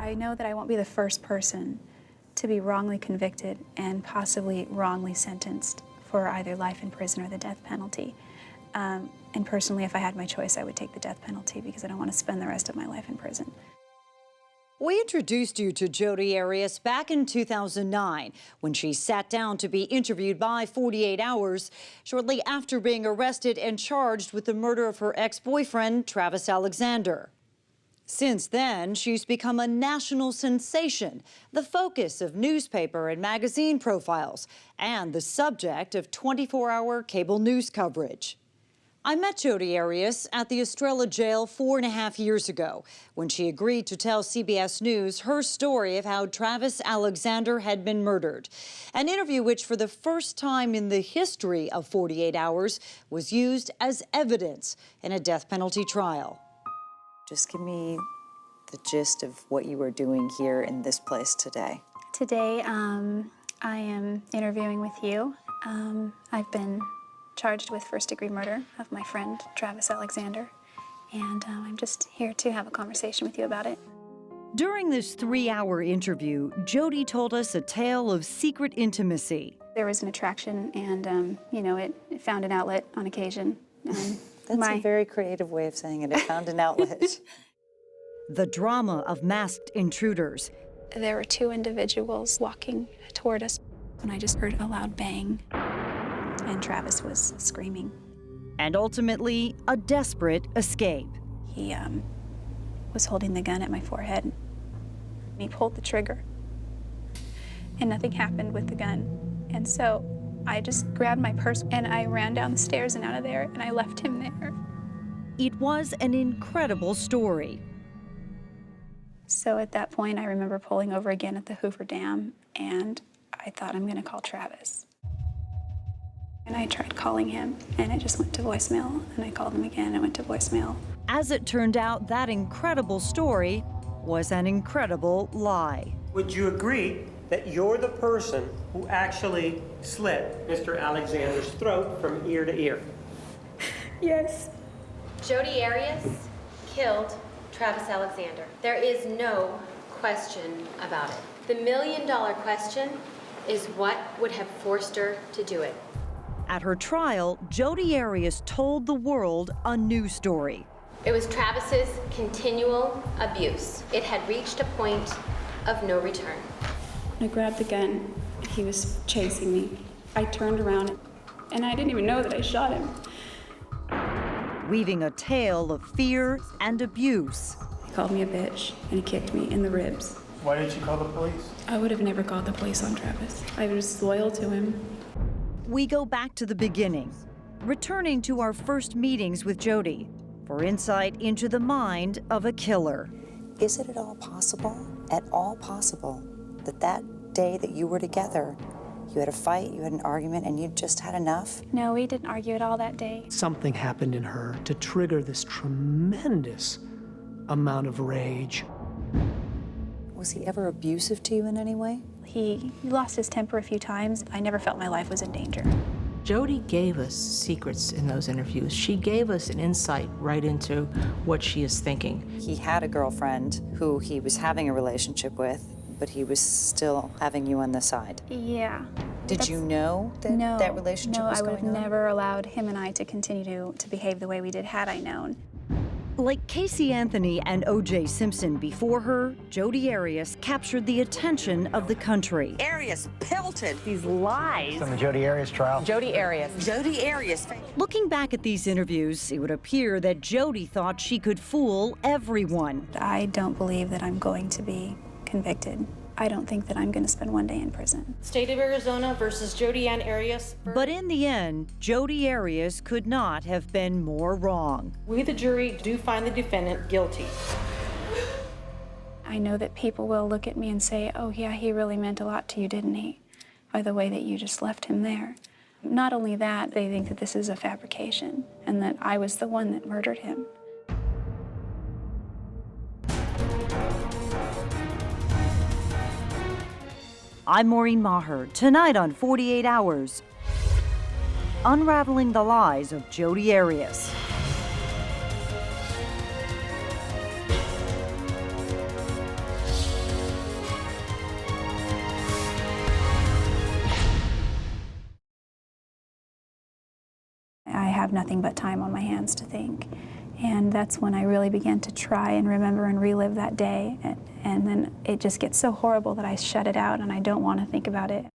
I know that I won't be the first person to be wrongly convicted and possibly wrongly sentenced for either life in prison or the death penalty. And personally, if I had my choice, I would take the death penalty because I don't want to spend the rest of my life in prison. We introduced you to Jodi Arias back in 2009 when she sat down to be interviewed by 48 Hours shortly after being arrested and charged with the murder of her ex-boyfriend, Travis Alexander. Since then, she's become a national sensation, the focus of newspaper and magazine profiles, and the subject of 24-hour cable news coverage. I met Jodi Arias at the Estrella jail 4.5 years ago when she agreed to tell CBS News her story of how Travis Alexander had been murdered. An interview which, for the first time in the history of 48 Hours, was used as evidence in a death penalty trial. Just give me the gist of what you were doing here in this place today. Today, I am interviewing with you. I've been charged with first-degree murder of my friend, Travis Alexander, and I'm just here to have a conversation with you about it. During this 3-hour interview, Jodi told us a tale of secret intimacy. There was an attraction, and, you know, it found an outlet on occasion. That's a very creative way of saying it. It found an outlet. The drama of masked intruders. There were two individuals walking toward us when I just heard a loud bang, and Travis was screaming. And ultimately, a desperate escape. He was holding the gun at my forehead, and he pulled the trigger, and nothing happened with the gun. And so I just grabbed my purse and I ran down the stairs and out of there, and I left him there. It was an incredible story. So at that point, I remember pulling over again at the Hoover Dam, and I thought, I'm gonna call Travis. And I tried calling him, and it just went to voicemail, and I called him again, and it went to voicemail. As it turned out, that incredible story was an incredible lie. Would you agree that you're the person who actually slit Mr. Alexander's throat from ear to ear? Yes. Jodi Arias killed Travis Alexander. There is no question about it. The million-dollar question is what would have forced her to do it. At her trial, Jodi Arias told the world a new story. It was Travis's continual abuse. It had reached a point of no return. I grabbed the gun. He was chasing me. I turned around, and I didn't even know that I shot him. Weaving a tale of fear and abuse. He called me a bitch, and he kicked me in the ribs. Why didn't you call the police? I would have never called the police on Travis. I was loyal to him. We go back to the beginning, returning to our first meetings with Jodi for insight into the mind of a killer. Is it at all possible, that day that you were together, you had a fight, you had an argument, and you just had enough? No, we didn't argue at all that day. Something happened in her to trigger this tremendous amount of rage. Was he ever abusive to you in any way? He lost his temper a few times. I never felt my life was in danger. Jodi gave us secrets in those interviews. She gave us an insight right into what she is thinking. He had a girlfriend who he was having a relationship with, but he was still having you on the side. Yeah. Did you know that that relationship was going on? No, I would have never allowed him and I to continue to behave the way we did had I known. Like Casey Anthony and O.J. Simpson before her, Jodi Arias captured the attention of the country. Arias pelted these lies. From the Jodi Arias trial. Jodi Arias. Looking back at these interviews, it would appear that Jodi thought she could fool everyone. I don't believe that I'm going to be convicted. I don't think that I'm going to spend one day in prison. State of Arizona versus Jodi Arias. But in the end, Jodi Arias could not have been more wrong. We, the jury, do find the defendant guilty. I know that people will look at me and say, oh yeah, he really meant a lot to you, didn't he? By the way that you just left him there. Not only that, they think that this is a fabrication and that I was the one that murdered him. I'm Maureen Maher. Tonight on 48 Hours, unraveling the lies of Jodi Arias. I have nothing but time on my hands to think. And that's when I really began to try and remember and relive that day. And then it just gets so horrible that I shut it out and I don't want to think about it.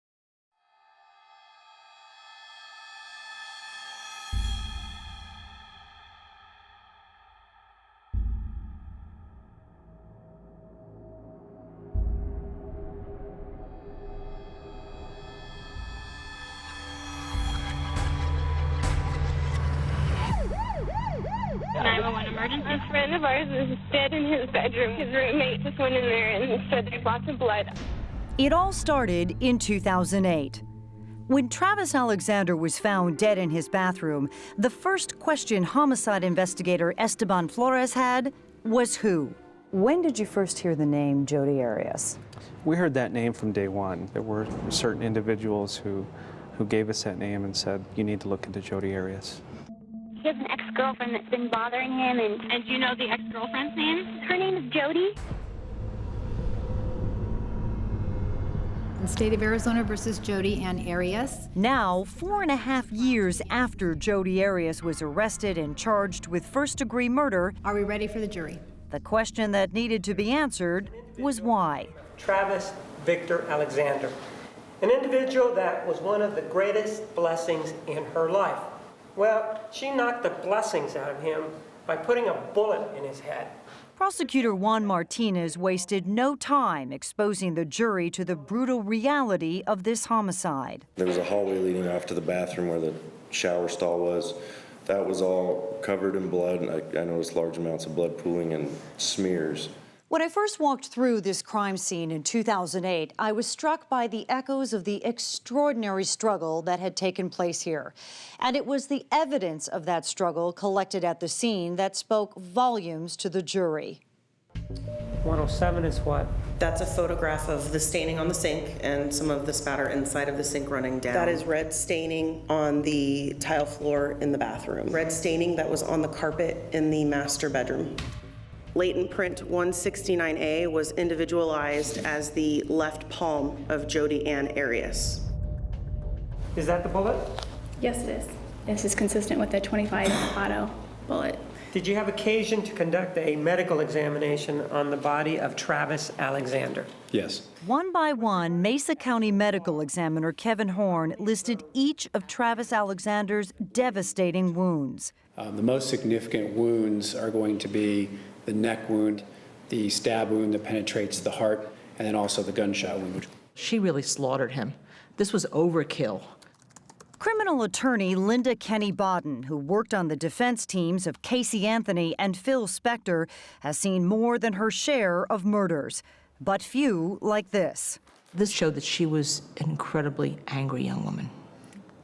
A friend of ours is dead in his bedroom. His roommate just went in there and said there's lots of blood. It all started in 2008. When Travis Alexander was found dead in his bathroom, the first question homicide investigator Esteban Flores had was who? When did you first hear the name Jodi Arias? We heard that name from day one. There were certain individuals who gave us that name and said, you need to look into Jodi Arias. He has an ex-girlfriend that's been bothering him, and do you know the ex-girlfriend's name? Her name is Jodi. The state of Arizona versus Jodi Arias. Now, 4.5 years after Jodi Arias was arrested and charged with first-degree murder, are we ready for the jury? The question that needed to be answered was why. Travis Victor Alexander, an individual that was one of the greatest blessings in her life. Well, she knocked the blessings out of him by putting a bullet in his head. Prosecutor Juan Martinez wasted no time exposing the jury to the brutal reality of this homicide. There was a hallway leading off to the bathroom where the shower stall was. That was all covered in blood. I noticed large amounts of blood pooling and smears. When I first walked through this crime scene in 2008, I was struck by the echoes of the extraordinary struggle that had taken place here. And it was the evidence of that struggle collected at the scene that spoke volumes to the jury. 107 is what? That's a photograph of the staining on the sink and some of the spatter inside of the sink running down. That is red staining on the tile floor in the bathroom. Red staining that was on the carpet in the master bedroom. Latent print 169A was individualized as the left palm of Jodi Arias. Is that the bullet? Yes, it is. This is consistent with the .25 auto bullet. Did you have occasion to conduct a medical examination on the body of Travis Alexander? Yes. One by one, Mesa County Medical Examiner Kevin Horn listed each of Travis Alexander's devastating wounds. The most significant wounds are going to be the neck wound, the stab wound that penetrates the heart, and then also the gunshot wound. She really slaughtered him. This was overkill. Criminal attorney Linda Kenny Bodden, who worked on the defense teams of Casey Anthony and Phil Spector, has seen more than her share of murders, but few like this. This showed that she was an incredibly angry young woman.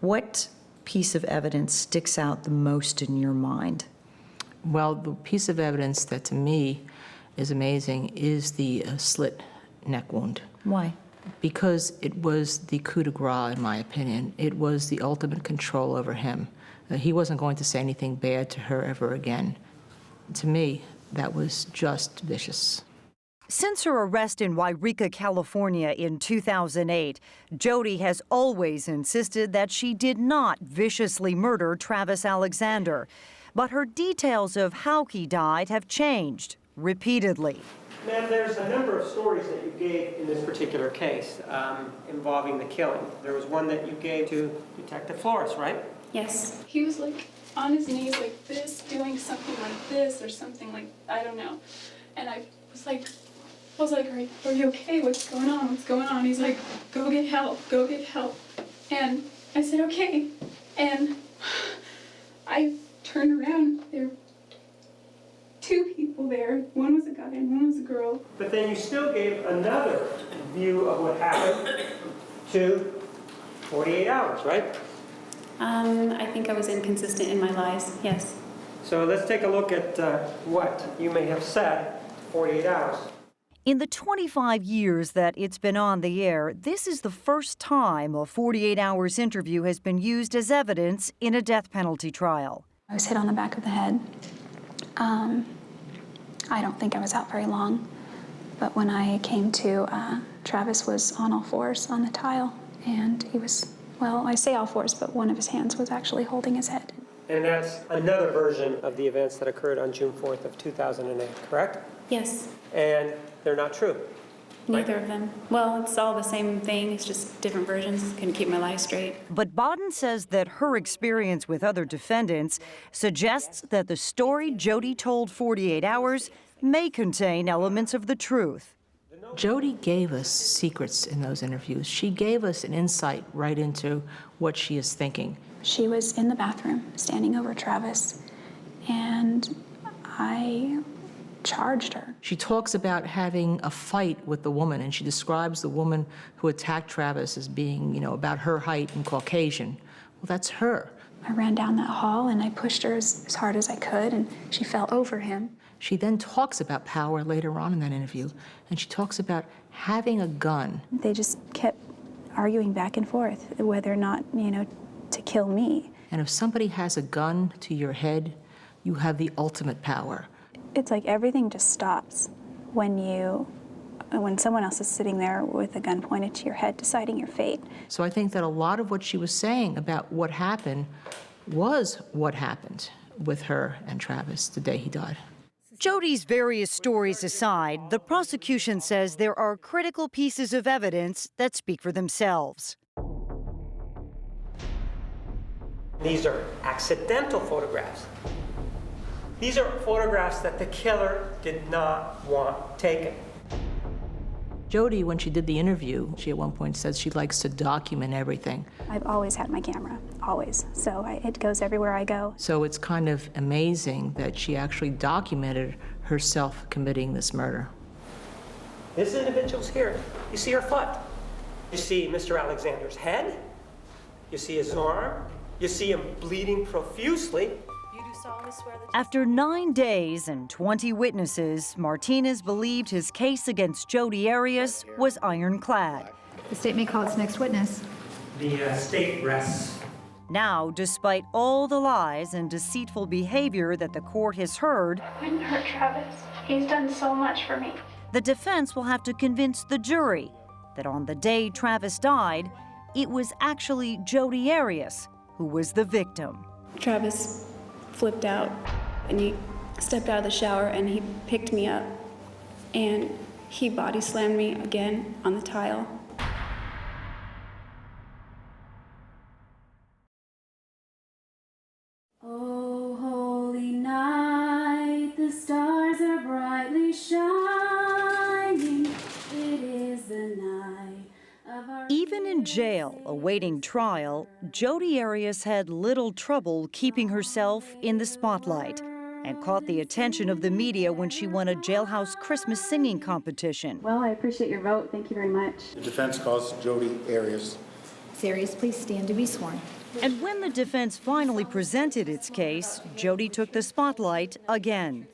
What piece of evidence sticks out the most in your mind? Well, the piece of evidence that to me is amazing is the slit neck wound. Why? Because it was the coup de grace, in my opinion. It was the ultimate control over him. He wasn't going to say anything bad to her ever again. To me, that was just vicious. Since her arrest in Yreka, California in 2008, Jodi has always insisted that she did not viciously murder Travis Alexander. But her details of how he died have changed repeatedly. Ma'am, there's a number of stories that you gave in this particular case involving the killing. There was one that you gave to Detective Flores, right? Yes. He was like on his knees like this, doing something like this or something like, I don't know. And I was like, are you okay? What's going on? What's going on? He's like, go get help, go get help. And I said, okay. And I turned around, there were two people there. One was a guy and one was a girl. But then you still gave another view of what happened to 48 hours, right? I think I was inconsistent in my lies, yes. So let's take a look at what you may have said 48 hours. In the 25 years that it's been on the air, this is the first time a 48 hours interview has been used as evidence in a death penalty trial. I was hit on the back of the head. I don't think I was out very long, but when I came to, Travis was on all fours on the tile, and he was, well, I say all fours, but one of his hands was actually holding his head. And that's another version of the events that occurred on June 4th of 2008, correct? Yes, And they're not true. neither of them. Well, it's all the same thing, it's just different versions. Couldn't keep my life straight. But Bodden says that her experience with other defendants suggests that the story Jodi told 48 Hours may contain elements of the truth. Jodi gave us secrets in those interviews. She gave us an insight right into what she is thinking. She was in the bathroom, standing over Travis, and I charged her. She talks about having a fight with the woman, and she describes the woman who attacked Travis as being, about her height and Caucasian. Well, that's her. I ran down that hall and I pushed her as hard as I could, and she fell over him. She then talks about power later on in that interview, and she talks about having a gun. They just kept arguing back and forth whether or not, to kill me. And if somebody has a gun to your head, you have the ultimate power. It's like everything just stops when someone else is sitting there with a gun pointed to your head, deciding your fate. So I think that a lot of what she was saying about what happened was what happened with her and Travis the day he died. Jodi's various stories aside, the prosecution says there are critical pieces of evidence that speak for themselves. These are accidental photographs. These are photographs that the killer did not want taken. Jodi, when she did the interview, she at one point says she likes to document everything. I've always had my camera, always. So it goes everywhere I go. So it's kind of amazing that she actually documented herself committing this murder. This individual's here. You see her foot. You see Mr. Alexander's head. You see his arm. You see him bleeding profusely. After 9 days and 20 witnesses, Martinez believed his case against Jodi Arias was ironclad. The state may call its next witness. The state rests. Now, despite all the lies and deceitful behavior that the court has heard, I wouldn't hurt Travis. He's done so much for me. the defense will have to convince the jury that on the day Travis died, it was actually Jodi Arias who was the victim. Travis flipped out and he stepped out of the shower and he picked me up and he body slammed me again on the tile. Oh, holy night, the stars are brightly shining. It is the night of our... Even in jail, awaiting trial, Jodi Arias had little trouble keeping herself in the spotlight and caught the attention of the media when she won a jailhouse Christmas singing competition. Well, I appreciate your vote. Thank you very much. The defense calls Jodi Arias. Ms. Arias, please stand to be sworn. And when the defense finally presented its case, Jodi took the spotlight again,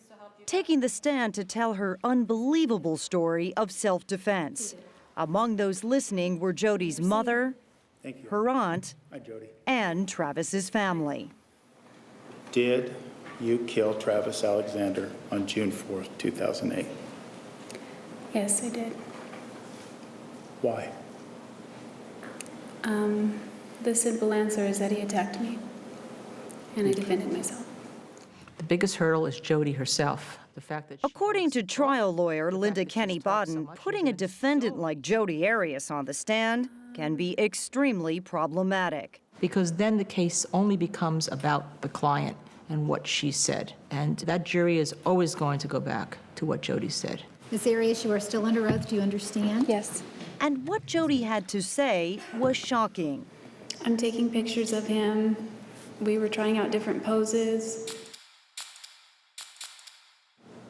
taking the stand to tell her unbelievable story of self-defense. Among those listening were Jodi's mother, her aunt, and Travis's family. Did you kill Travis Alexander on June 4th, 2008? Yes, I did. Why? The simple answer is that he attacked me, and I defended myself. The biggest hurdle is Jodi herself. The fact that According to trial lawyer Linda Kenny Bodden, putting a defendant like Jodi Arias on the stand can be extremely problematic. Because then the case only becomes about the client and what she said. And that jury is always going to go back to what Jodi said. Ms. Arias, you are still under oath. Do you understand? Yes. And what Jodi had to say was shocking. I'm taking pictures of him. We were trying out different poses.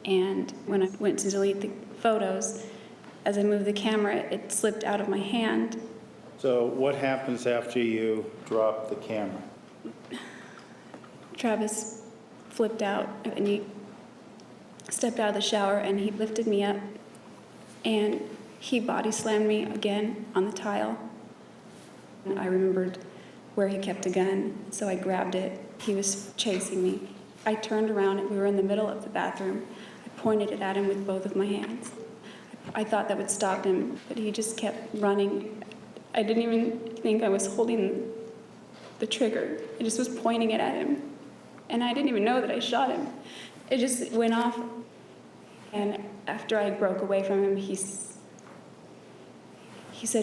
And when I went to delete the photos, as I moved the camera, it slipped out of my hand. So what happens after you drop the camera? Travis flipped out and he stepped out of the shower and he lifted me up and he body slammed me again on the tile. I remembered where he kept a gun, so I grabbed it. He was chasing me. I turned around and we were in the middle of the bathroom. I pointed it at him with both of my hands. I thought that would stop him, but he just kept running. I didn't even think I was holding the trigger. I just was pointing it at him. And I didn't even know that I shot him. It just went off. And after I broke away from him, he said,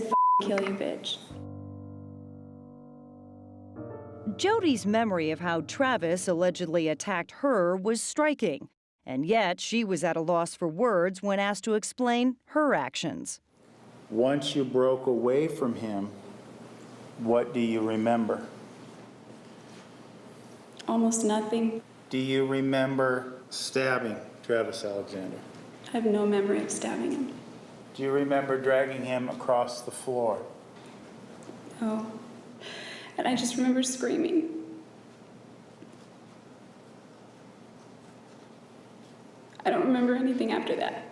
"F***, kill you, bitch." Jodi's memory of how Travis allegedly attacked her was striking, and yet she was at a loss for words when asked to explain her actions. Once you broke away from him, what do you remember? Almost nothing. Do you remember stabbing Travis Alexander? I have no memory of stabbing him. Do you remember dragging him across the floor? Oh. And I just remember screaming. I don't remember anything after that.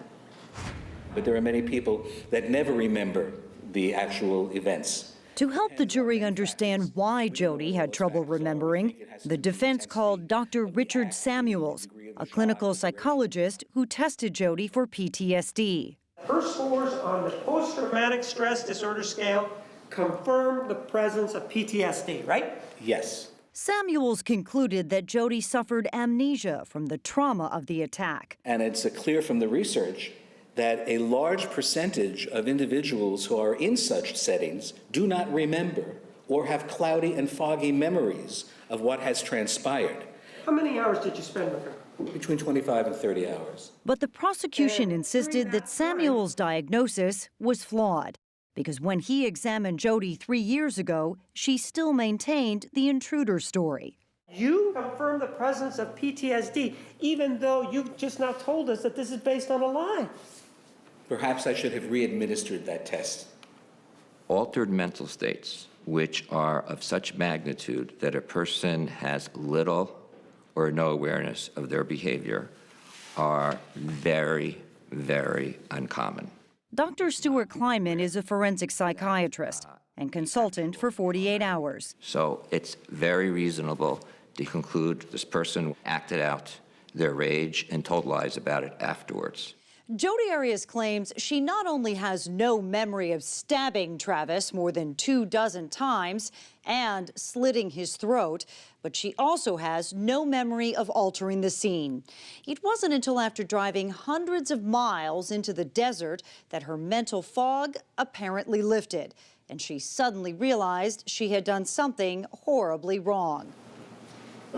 But there are many people that never remember the actual events. To help the jury understand why Jodi had trouble remembering, the defense called Dr. Richard Samuels, a clinical psychologist who tested Jodi for PTSD. Her scores on the post-traumatic stress disorder scale confirm the presence of PTSD, right? Yes. Samuels concluded that Jodi suffered amnesia from the trauma of the attack. And it's clear from the research that a large percentage of individuals who are in such settings do not remember or have cloudy and foggy memories of what has transpired. How many hours did you spend with her? Between 25 and 30 hours. But the prosecution insisted that Samuels' diagnosis was flawed, because when he examined Jodi 3 years ago, she still maintained the intruder story. You confirmed the presence of PTSD, even though you've just now told us that this is based on a lie. Perhaps I should have re-administered that test. Altered mental states, which are of such magnitude that a person has little or no awareness of their behavior, are very, very uncommon. Dr. Stuart Kleinman is a forensic psychiatrist and consultant for 48 Hours. So it's very reasonable to conclude this person acted out their rage and told lies about it afterwards. Jodi Arias claims she not only has no memory of stabbing Travis more than 24 times and slitting his throat, but she also has no memory of altering the scene. It wasn't until after driving hundreds of miles into the desert that her mental fog apparently lifted, and she suddenly realized she had done something horribly wrong.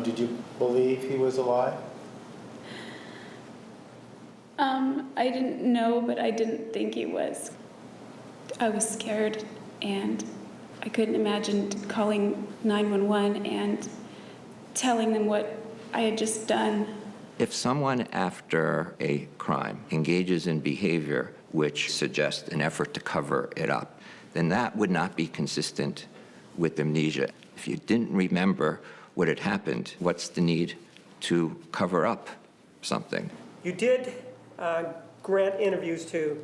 Did you believe he was alive? I didn't know, but I didn't think he was. I was scared, and I couldn't imagine calling 911 and telling them what I had just done. If someone after a crime engages in behavior which suggests an effort to cover it up, then that would not be consistent with amnesia. If you didn't remember what had happened, what's the need to cover up something? You did grant interviews to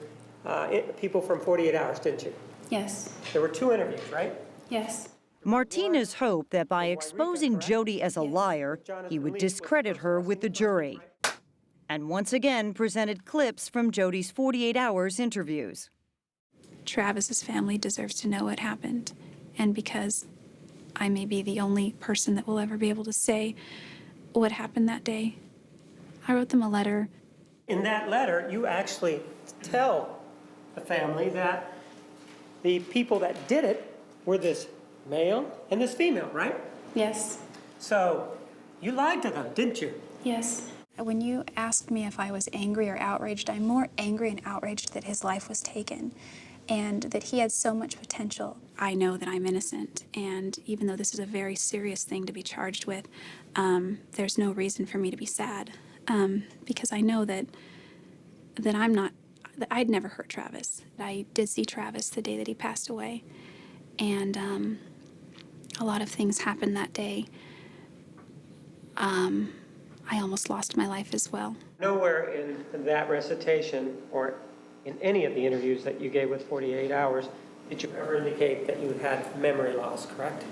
people from 48 Hours, didn't you? Yes. There were 2 interviews, right? Yes. Martinez hoped that by exposing Jodi as a liar, he would discredit her with the jury, and once again presented clips from Jodi's 48 Hours interviews. Travis's family deserves to know what happened, and because I may be the only person that will ever be able to say what happened that day, I wrote them a letter. In that letter, you actually tell the family that the people that did it were this male and this female, right? Yes. So you lied to them, didn't you? Yes. When you asked me if I was angry or outraged, I'm more angry and outraged that his life was taken and that he had so much potential. I know that I'm innocent, and even though this is a very serious thing to be charged with, there's no reason for me to be sad, because I know that I'd never hurt Travis. I did see Travis the day that he passed away, and a lot of things happened that day. I almost lost my life as well. Nowhere in that recitation or in any of the interviews that you gave with 48 Hours did you ever indicate that you had memory loss, correct?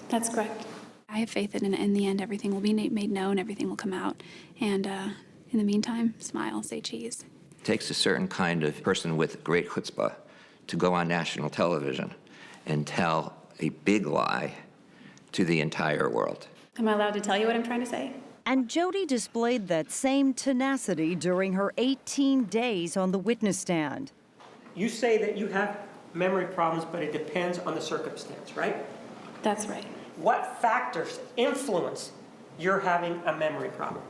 That's correct. I have faith that in the end everything will be made known, everything will come out, and in the meantime, smile, say cheese. It takes a certain kind of person with great chutzpah to go on national television and tell a big lie to the entire world. Am I allowed to tell you what I'm trying to say? And Jodi displayed that same tenacity during her 18 days on the witness stand. You say that you have memory problems, but it depends on the circumstance, right? That's right. What factors influence your having a memory problem?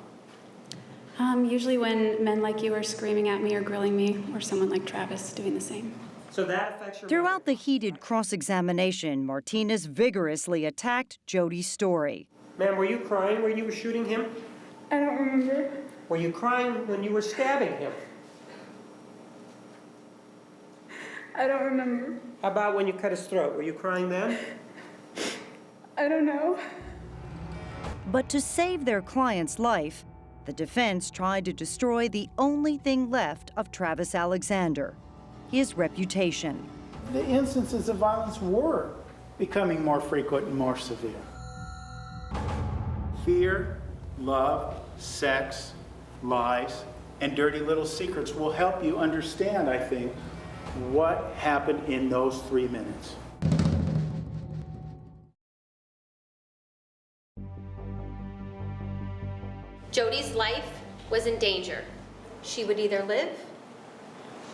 Usually when men like you are screaming at me or grilling me, or someone like Travis doing the same. So that affects your Throughout the heated cross-examination, Martinez vigorously attacked Jodi's story. Ma'am, were you crying when you were shooting him? I don't remember. Were you crying when you were stabbing him? I don't remember. How about when you cut his throat? Were you crying then? I don't know. But to save their client's life, the defense tried to destroy the only thing left of Travis Alexander, his reputation. The instances of violence were becoming more frequent and more severe. Fear, love, sex, lies, and dirty little secrets will help you understand, I think, what happened in those 3 minutes. Jodi's life was in danger. She would either live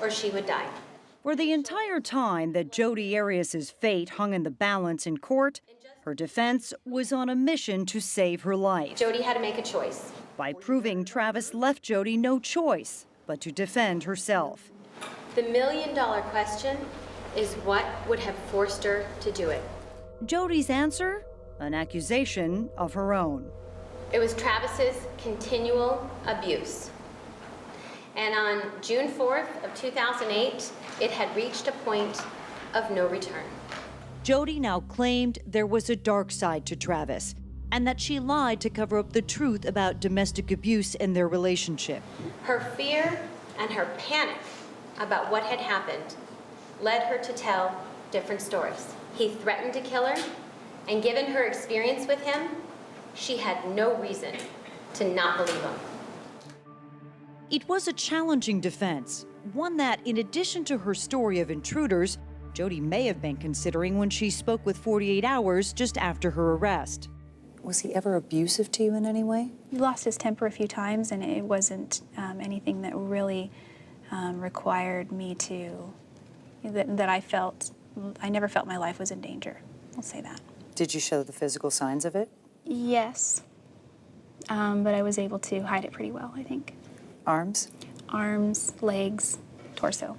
or she would die. For the entire time that Jodi Arias' fate hung in the balance in court, her defense was on a mission to save her life. Jodi had to make a choice. By proving Travis left Jodi no choice but to defend herself. The million-dollar question is what would have forced her to do it? Jodi's answer? An accusation of her own. It was Travis's continual abuse. And on June 4th of 2008, it had reached a point of no return. Jodi now claimed there was a dark side to Travis and that she lied to cover up the truth about domestic abuse in their relationship. Her fear and her panic about what had happened led her to tell different stories. He threatened to kill her, and given her experience with him, she had no reason to not believe him. It was a challenging defense, one that, in addition to her story of intruders, Jodi may have been considering when she spoke with 48 Hours just after her arrest. Was he ever abusive to you in any way? He lost his temper a few times, and it wasn't anything that really required me to, that I never felt my life was in danger. I'll say that. Did you show the physical signs of it? Yes, but I was able to hide it pretty well, I think. Arms? Arms, legs, torso.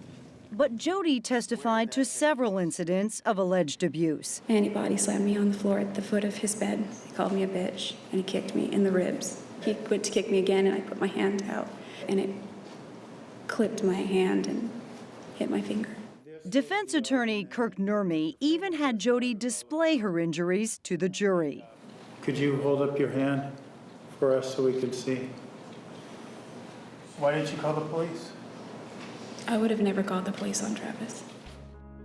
But Jodi testified to several incidents of alleged abuse. And he body slammed me on the floor at the foot of his bed. He called me a bitch, and he kicked me in the ribs. He went to kick me again, and I put my hand out, and it clipped my hand and hit my finger. Defense attorney Kirk Nurmi even had Jodi display her injuries to the jury. Could you hold up your hand for us so we can see? Why didn't you call the police? I would have never called the police on Travis.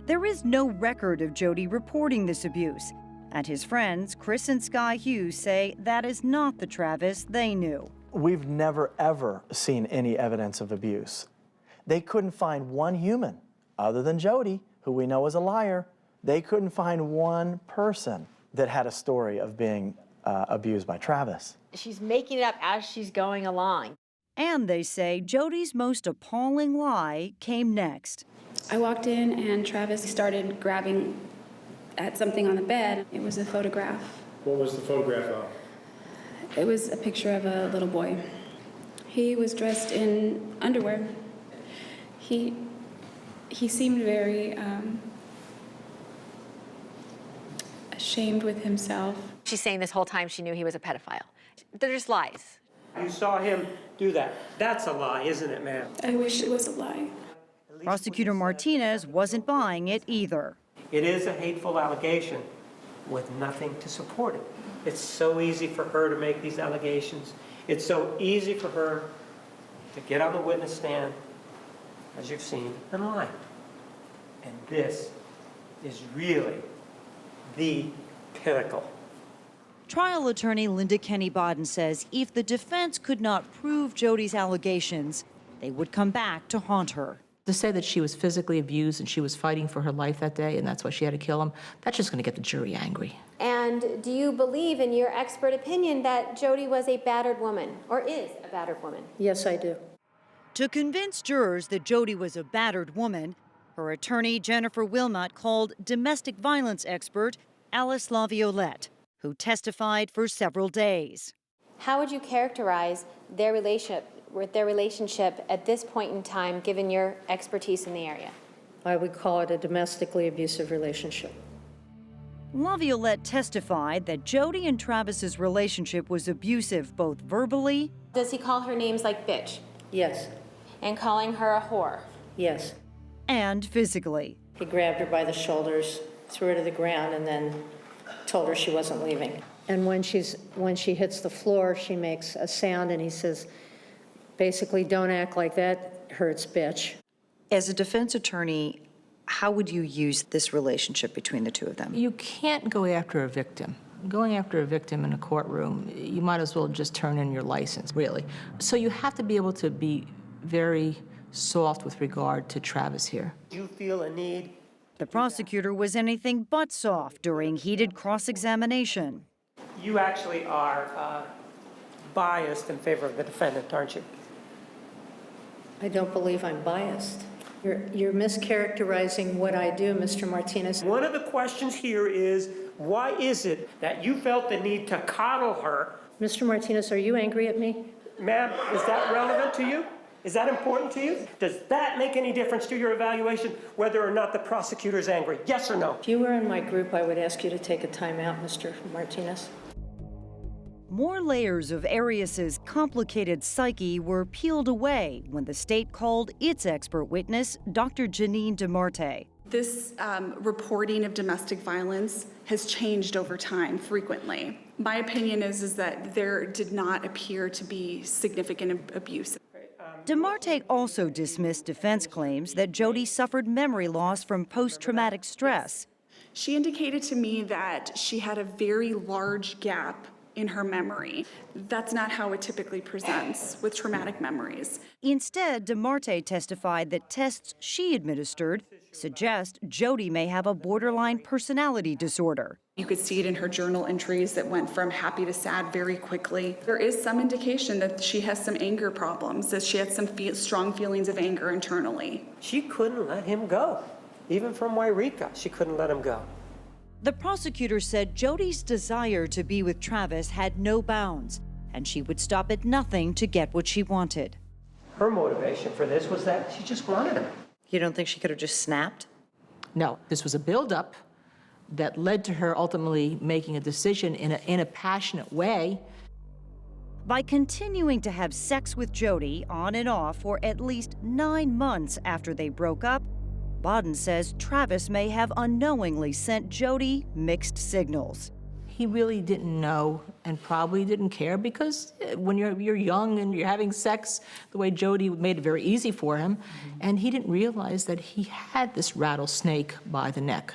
There is no record of Jodi reporting this abuse, and his friends, Chris and Sky Hughes, say that is not the Travis they knew. We've never, ever seen any evidence of abuse. They couldn't find one human, other than Jodi, who we know is a liar. They couldn't find one person that had a story of being abused by Travis. She's making it up as she's going along. And they say Jodi's most appalling lie came next. I walked in, and Travis started grabbing at something on the bed. It was a photograph. What was the photograph of? It was a picture of a little boy. He was dressed in underwear. He seemed very ashamed with himself. She's saying this whole time she knew he was a pedophile. They're just lies. You saw him do that. That's a lie, isn't it, ma'am? I wish it was a lie. Prosecutor Martinez wasn't buying it either. It is a hateful allegation with nothing to support it. It's so easy for her to make these allegations. It's so easy for her to get on the witness stand, as you've seen, and lie. And this is really the pinnacle. Trial attorney Linda Kenny-Bodden says if the defense could not prove Jodi's allegations, they would come back to haunt her. To say that she was physically abused and she was fighting for her life that day and that's why she had to kill him, that's just going to get the jury angry. And do you believe, in your expert opinion, that Jodi was a battered woman, or is a battered woman? Yes, I do. To convince jurors that Jodi was a battered woman, her attorney Jennifer Wilmot called domestic violence expert Alice Laviolette, who testified for several days. How would you characterize their relationship at this point in time, given your expertise in the area? I would call it a domestically abusive relationship. Laviolette testified that Jodi and Travis's relationship was abusive both verbally. Does he call her names like bitch? Yes. And calling her a whore? Yes. And physically. He grabbed her by the shoulders, threw her to the ground, and then told her she wasn't leaving. And when she hits the floor, she makes a sound, and he says, basically, don't act like that hurts, bitch. As a defense attorney, how would you use this relationship between the two of them? You can't go after a victim. Going after a victim in a courtroom, you might as well just turn in your license, really. So you have to be able to be very soft with regard to Travis here. Do you feel a need? The prosecutor was anything but soft during heated cross-examination. You actually are biased in favor of the defendant, aren't you? I don't believe I'm biased. You're mischaracterizing what I do, Mr. Martinez. One of the questions here is, why is it that you felt the need to coddle her? Mr. Martinez, are you angry at me? Ma'am, is that relevant to you? Is that important to you? Does that make any difference to your evaluation, whether or not the prosecutor's angry? Yes or no? If you were in my group, I would ask you to take a time out, Mr. Martinez. More layers of Arias's complicated psyche were peeled away when the state called its expert witness, Dr. Janine DeMarte. This reporting of domestic violence has changed over time frequently. My opinion is that there did not appear to be significant abuse. DeMarte also dismissed defense claims that Jodi suffered memory loss from post-traumatic stress. She indicated to me that she had a very large gap in her memory. That's not how it typically presents with traumatic memories. Instead, DeMarte testified that tests she administered suggest Jodi may have a borderline personality disorder. You could see it in her journal entries that went from happy to sad very quickly. There is some indication that she has some anger problems, that she had some strong feelings of anger internally. She couldn't let him go. Even from Wairika, she couldn't let him go. The prosecutor said Jodi's desire to be with Travis had no bounds, and she would stop at nothing to get what she wanted. Her motivation for this was that she just wanted him. You don't think she could have just snapped? No, this was a buildup that led to her ultimately making a decision in a passionate way. By continuing to have sex with Jodi on and off for at least 9 months after they broke up, Bodden says Travis may have unknowingly sent Jodi mixed signals. He really didn't know and probably didn't care because when you're young and you're having sex, the way Jodi made it very easy for him, and he didn't realize that he had this rattlesnake by the neck.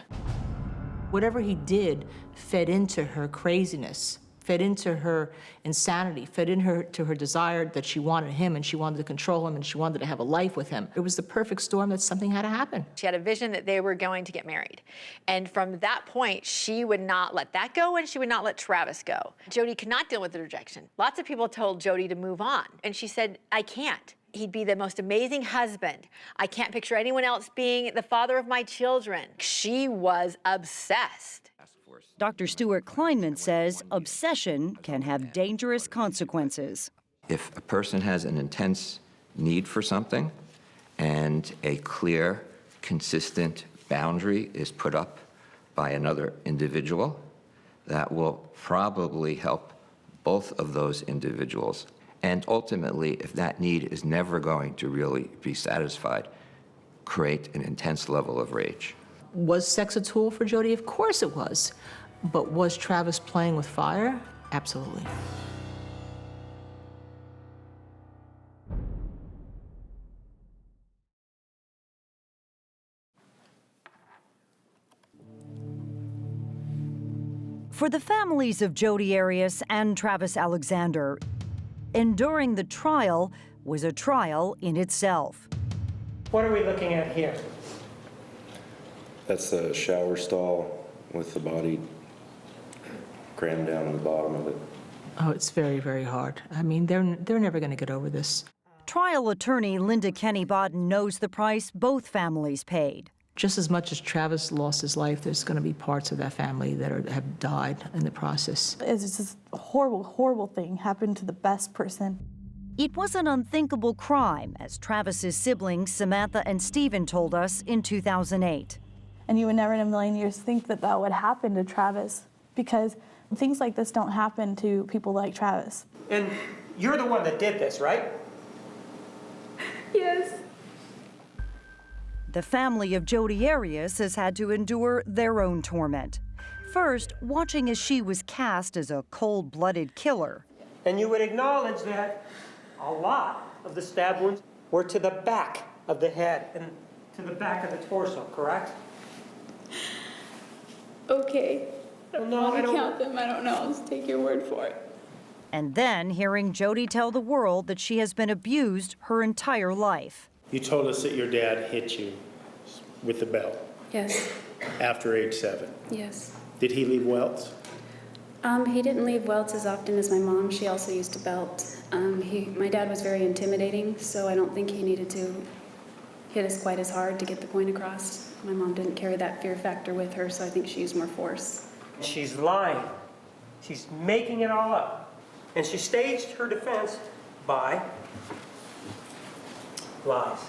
Whatever he did fed into her craziness, fed into her insanity, fed into her desire that she wanted him and she wanted to control him and she wanted to have a life with him. It was the perfect storm that something had to happen. She had a vision that they were going to get married. And from that point, she would not let that go and she would not let Travis go. Jodi could not deal with the rejection. Lots of people told Jodi to move on. And she said, I can't. He'd be the most amazing husband. I can't picture anyone else being the father of my children. She was obsessed. Dr. Stuart Kleinman says obsession can have dangerous consequences. If a person has an intense need for something and a clear, consistent boundary is put up by another individual, that will probably help both of those individuals. And ultimately, if that need is never going to really be satisfied, create an intense level of rage. Was sex a tool for Jodi? Of course it was. But was Travis playing with fire? Absolutely. For the families of Jodi Arias and Travis Alexander, enduring the trial was a trial in itself. What are we looking at here? That's the shower stall with the body crammed down on the bottom of it. Oh, it's very, very hard. I mean, they're never going to get over this. Trial attorney Linda Kenny Bodden knows the price both families paid. Just as much as Travis lost his life, there's going to be parts of that family that have died in the process. It's just a horrible, horrible thing happened to the best person. It was an unthinkable crime, as Travis's siblings Samantha and Stephen told us in 2008. And you would never in a million years think that that would happen to Travis, because things like this don't happen to people like Travis. And you're the one that did this, right? Yes. The family of Jodi Arias has had to endure their own torment. First, watching as she was cast as a cold-blooded killer. And you would acknowledge that a lot of the stab wounds were to the back of the head and to the back of the torso, correct? Okay. No, I don't count them. I don't know. I'll just take your word for it. And then hearing Jodi tell the world that she has been abused her entire life. You told us that your dad hit you with the belt. Yes. After age 7. Yes. Did he leave welts? He didn't leave welts as often as my mom. She also used to belt. My dad was very intimidating, so I don't think he needed to hit us quite as hard to get the point across. My mom didn't carry that fear factor with her, so I think she used more force. She's lying. She's making it all up. And she staged her defense by lies.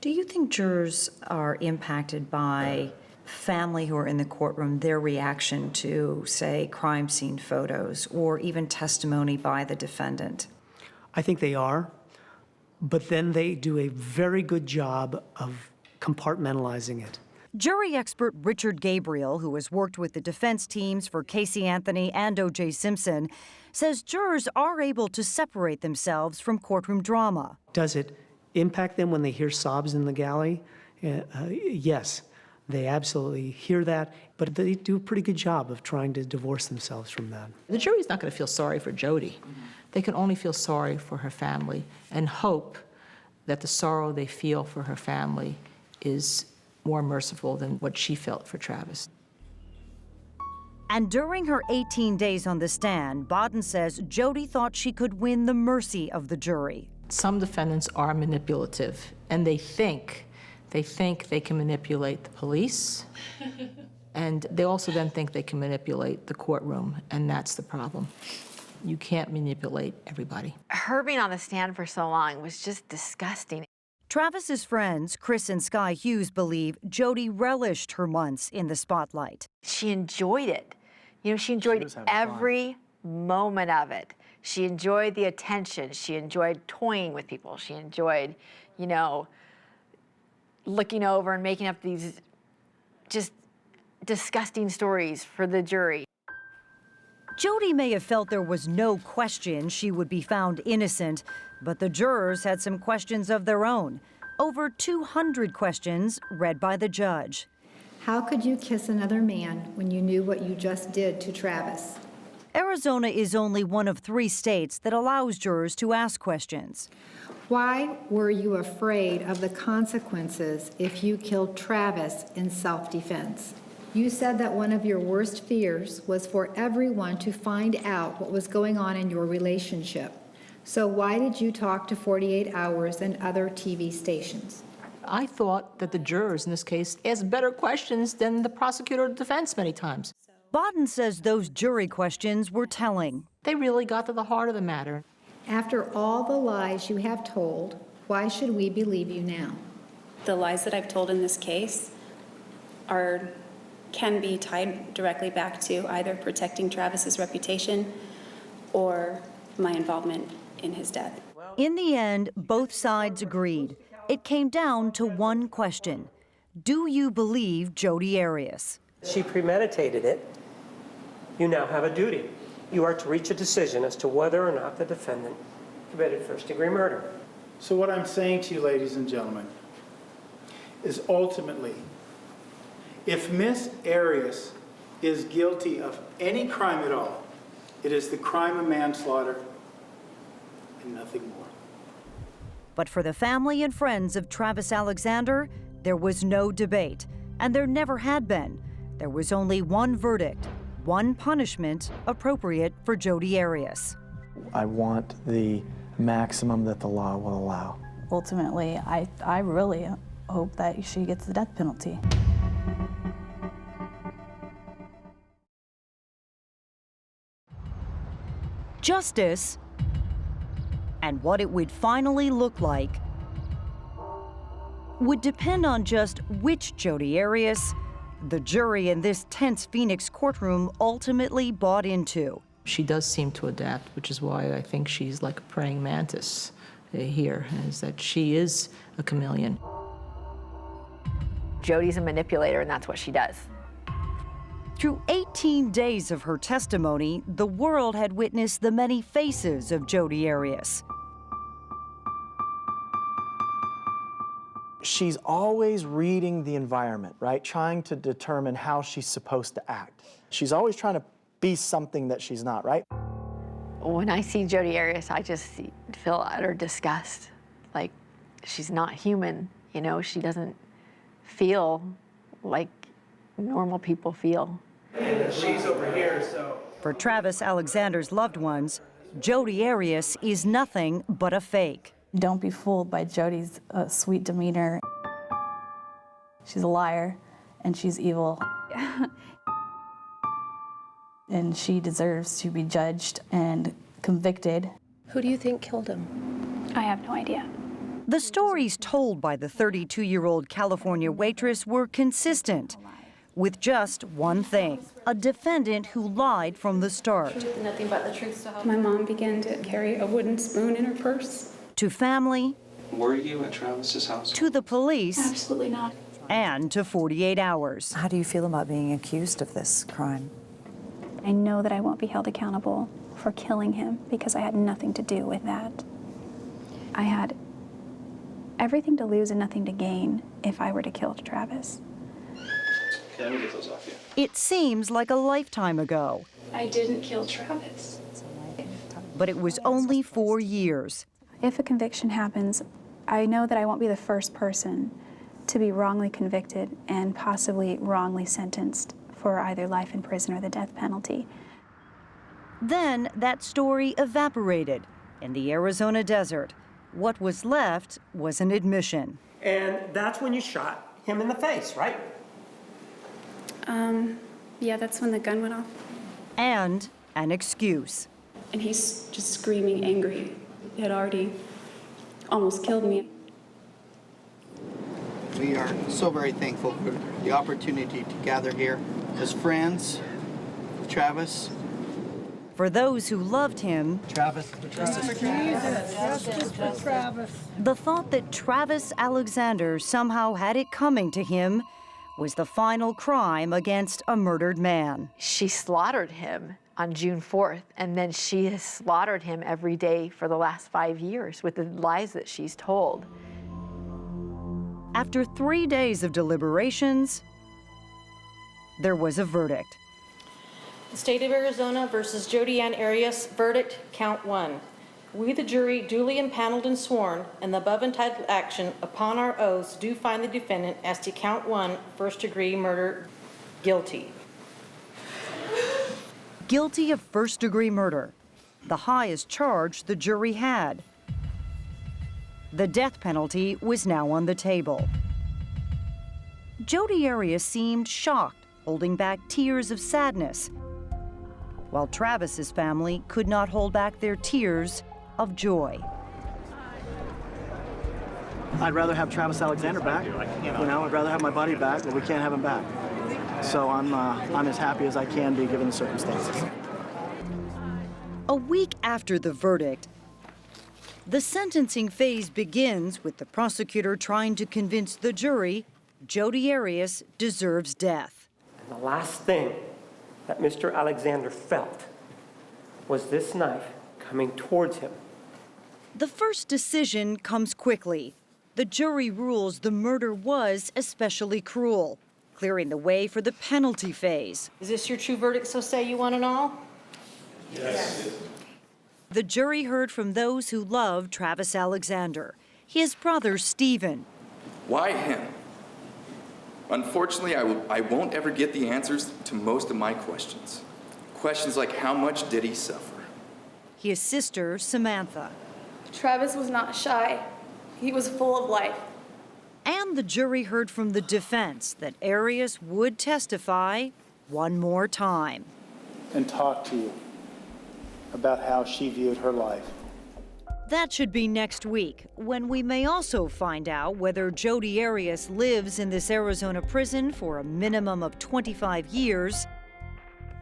Do you think jurors are impacted by family who are in the courtroom, their reaction to, say, crime scene photos or even testimony by the defendant? I think they are, but then they do a very good job of compartmentalizing it. Jury expert Richard Gabriel, who has worked with the defense teams for Casey Anthony and O.J. Simpson, says jurors are able to separate themselves from courtroom drama. Does it impact them when they hear sobs in the galley? Yes, they absolutely hear that, but they do a pretty good job of trying to divorce themselves from that. The jury's not going to feel sorry for Jodi. They can only feel sorry for her family and hope that the sorrow they feel for her family is more merciful than what she felt for Travis. And during her 18 days on the stand, Bodden says Jodi thought she could win the mercy of the jury. Some defendants are manipulative, and they think they can manipulate the police, and they also then think they can manipulate the courtroom, and that's the problem. You can't manipulate everybody. Her being on the stand for so long was just disgusting. Travis's friends, Chris and Sky Hughes, believe Jodi relished her months in the spotlight. She enjoyed it. You know, she enjoyed every moment of it. She enjoyed the attention. She enjoyed toying with people. She enjoyed, you know, looking over and making up these just disgusting stories for the jury. Jodi may have felt there was no question she would be found innocent, but the jurors had some questions of their own. Over 200 questions read by the judge. How could you kiss another man when you knew what you just did to Travis? Arizona is only one of 3 states that allows jurors to ask questions. Why were you afraid of the consequences if you killed Travis in self-defense? You said that one of your worst fears was for everyone to find out what was going on in your relationship. So why did you talk to 48 Hours and other TV stations? I thought that the jurors in this case asked better questions than the prosecutor or the defense many times. Bodden says those jury questions were telling. They really got to the heart of the matter. After all the lies you have told, why should we believe you now? The lies that I've told in this case can be tied directly back to either protecting Travis's reputation or my involvement in his death. In the end, both sides agreed. It came down to one question. Do you believe Jodi Arias? She premeditated it. You now have a duty. You are to reach a decision as to whether or not the defendant committed first-degree murder. So what I'm saying to you, ladies and gentlemen, is ultimately, if Miss Arias is guilty of any crime at all, it is the crime of manslaughter and nothing more. But for the family and friends of Travis Alexander, there was no debate, and there never had been. There was only one verdict, one punishment appropriate for Jodi Arias. I want the maximum that the law will allow. Ultimately, I really hope that she gets the death penalty. Justice and what it would finally look like would depend on just which Jodi Arias the jury in this tense Phoenix courtroom ultimately bought into. She does seem to adapt, which is why I think she's like a praying mantis here, is that she is a chameleon. Jodi's a manipulator, and that's what she does. Through 18 days of her testimony, the world had witnessed the many faces of Jodi Arias. She's always reading the environment, right? Trying to determine how she's supposed to act. She's always trying to be something that she's not, right? When I see Jodi Arias, I just feel utter disgust. Like, she's not human, you know? She doesn't feel like normal people feel. And she's over here, so. For Travis Alexander's loved ones, Jodi Arias is nothing but a fake. Don't be fooled by Jodi's sweet demeanor. She's a liar, and she's evil. And she deserves to be judged and convicted. Who do you think killed him? I have no idea. The stories told by the 32-year-old California waitress were consistent, with just one thing: a defendant who lied from the start. Nothing but the truth, so help. My mom began to carry a wooden spoon in her purse. To family, were you at Travis's house? to the police, Absolutely not. and to 48 Hours. How do you feel about being accused of this crime? I know that I won't be held accountable for killing him because I had nothing to do with that. I had everything to lose and nothing to gain if I were to kill Travis. Okay, let me get those off you. It seems like a lifetime ago, I didn't kill Travis. but it was only 4 years. If a conviction happens, I know that I won't be the first person to be wrongly convicted and possibly wrongly sentenced for either life in prison or the death penalty. Then that story evaporated in the Arizona desert. What was left was an admission. And that's when you shot him in the face, right? Yeah, that's when the gun went off. And an excuse. And he's just screaming angry. He had already almost killed me. We are so very thankful for the opportunity to gather here as friends with Travis. For those who loved him, Travis. Justice for Travis. the thought that Travis Alexander somehow had it coming to him was the final crime against a murdered man. She slaughtered him on June 4th, and then she has slaughtered him every day for the last 5 years with the lies that she's told. After 3 days of deliberations, there was a verdict. The State of Arizona versus Jodi Arias, verdict, count 1. We, the jury, duly impaneled and sworn, in the above entitled action, upon our oaths, do find the defendant as to count 1, first-degree murder, guilty. Guilty of first-degree murder, the highest charge the jury had. The death penalty was now on the table. Jodi Arias seemed shocked, holding back tears of sadness, while Travis's family could not hold back their tears of joy. I'd rather have Travis Alexander back. You know, I'd rather have my buddy back, but we can't have him back. So I'm as happy as I can be given the circumstances. A week after the verdict, the sentencing phase begins with the prosecutor trying to convince the jury Jodi Arias deserves death. And the last thing that Mr. Alexander felt was this knife coming towards him. The first decision comes quickly. The jury rules the murder was especially cruel, clearing the way for the penalty phase. Is this your true verdict, so say you want it all? Yes. The jury heard from those who loved Travis Alexander. his brother Stephen. Why him? Unfortunately, I won't ever get the answers to most of my questions. Questions like, how much did he suffer? His sister Samantha. Travis was not shy. He was full of life. And the jury heard from the defense that Arias would testify one more time. And talk to you about how she viewed her life. That should be next week, when we may also find out whether Jodi Arias lives in this Arizona prison for a minimum of 25 years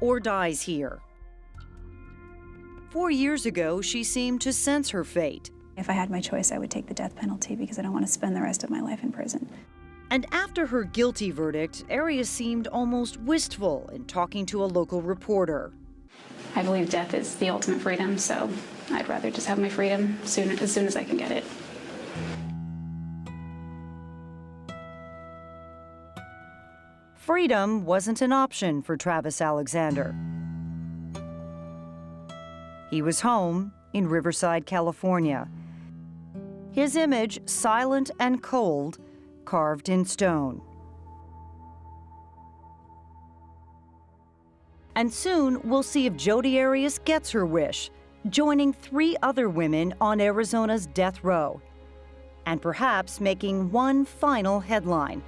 or dies here. 4 years ago, she seemed to sense her fate. If I had my choice, I would take the death penalty because I don't want to spend the rest of my life in prison. And after her guilty verdict, Arias seemed almost wistful in talking to a local reporter. I believe death is the ultimate freedom, so I'd rather just have my freedom as soon as I can get it. Freedom wasn't an option for Travis Alexander. He was home in Riverside, California. His image, silent and cold, carved in stone. And soon, we'll see if Jodi Arias gets her wish, joining 3 other women on Arizona's death row, and perhaps making one final headline,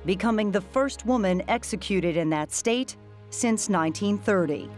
becoming the first woman executed in that state since 1930.